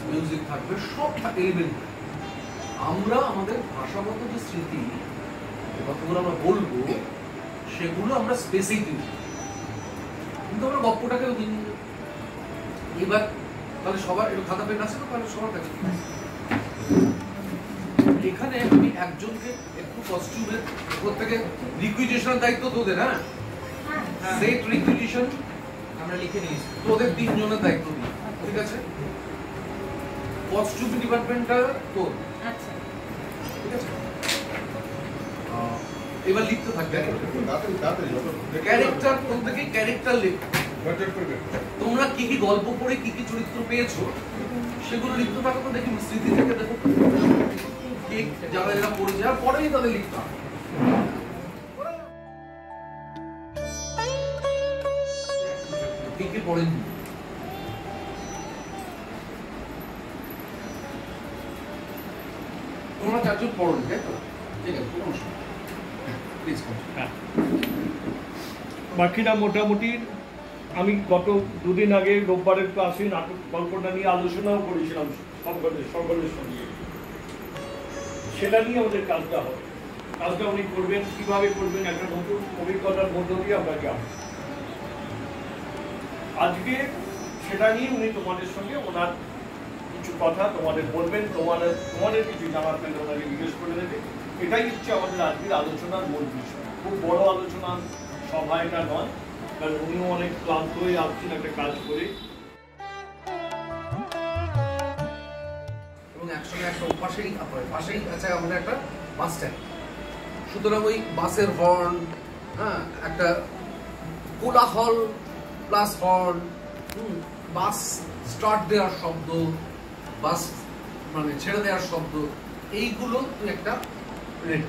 Music থাকবে, সব element. আমরা আমাদের ভাষাগত যে স্মৃতি, কথাগুলো আমরা বলবো, সেগুলো আমরা স্পেসেই দিই, কিন্তু আমরা গপ্পটাকে এবার তাহলে সবার একটু খাতা পেন আছে তো, তাহলে সবার কাছে এখানে আমি একজনকে একটু কস্টিউমের উপর থেকে রিকুইজিশনের দায়িত্ব তোদের, হ্যাঁ সেট রিকুইজিশন আমরা লিখে নিয়েছি, তোদের 3 জনের দায়িত্ব দিই, ঠিক আছে? কস্টিউম ডিপার্টমেন্টটা তোর, আচ্ছা ঠিক আছে? এবার লিখতে থাকবে ক্যারেক্টার, প্রত্যেকে ক্যারেক্টার লিখো। তোমরা কি কি গল্প পড়ে কি কি চরিত্র পেয়েছো সেগুলো লিখতে থাকো, তো দেখি স্মৃতি থেকে দেখো যারা যারা পড়ে যাওয়ার পরেই তাদের লিখতে হবে। কি কি পড়েনি তোমরা 4 জন পড়োনি, তাই তো? ঠিক আছে, কোনো সমস্যা প্লিজ। বাকিটা মোটামুটি আমি গত 2 দিন আগে রোববারের ক্লাসে নাটক গল্পটা নিয়ে আলোচনাও করেছিলাম সকলের সঙ্গে, সেটা নিয়ে আমাদের কাজটা হবে। কাজটা উনি করবেন, কিভাবে করবেন, একটা নতুন অভিজ্ঞতার মধ্য দিয়ে আমরা যাব। আজকে সেটা নিয়ে উনি তোমাদের সঙ্গে ওনার কিছু কথা তোমাদের বলবেন, তোমাদের কিছু জানার পেলে ওনাকে জিজ্ঞেস করে নেবে। এটাই হচ্ছে আমাদের আজকের আলোচনার মূল বিষয়। খুব বড় আলোচনা সভা এটা নয়, কারণ উনিও অনেক ক্লান্ত হয়ে আসছেন একটা কাজ করে, এবং একসঙ্গে একটা পাশেই আছে আমাদের একটা বাস স্ট্যান্ড। সুতরাং ওই বাসের হর্ন, হ্যাঁ একটা কোলাহল প্লাস হর্ন, বাস স্টার্ট দেওয়ার শব্দ, বাস মানে ছেড়ে দেওয়ার শব্দ, এইগুলো তুই একটা রেট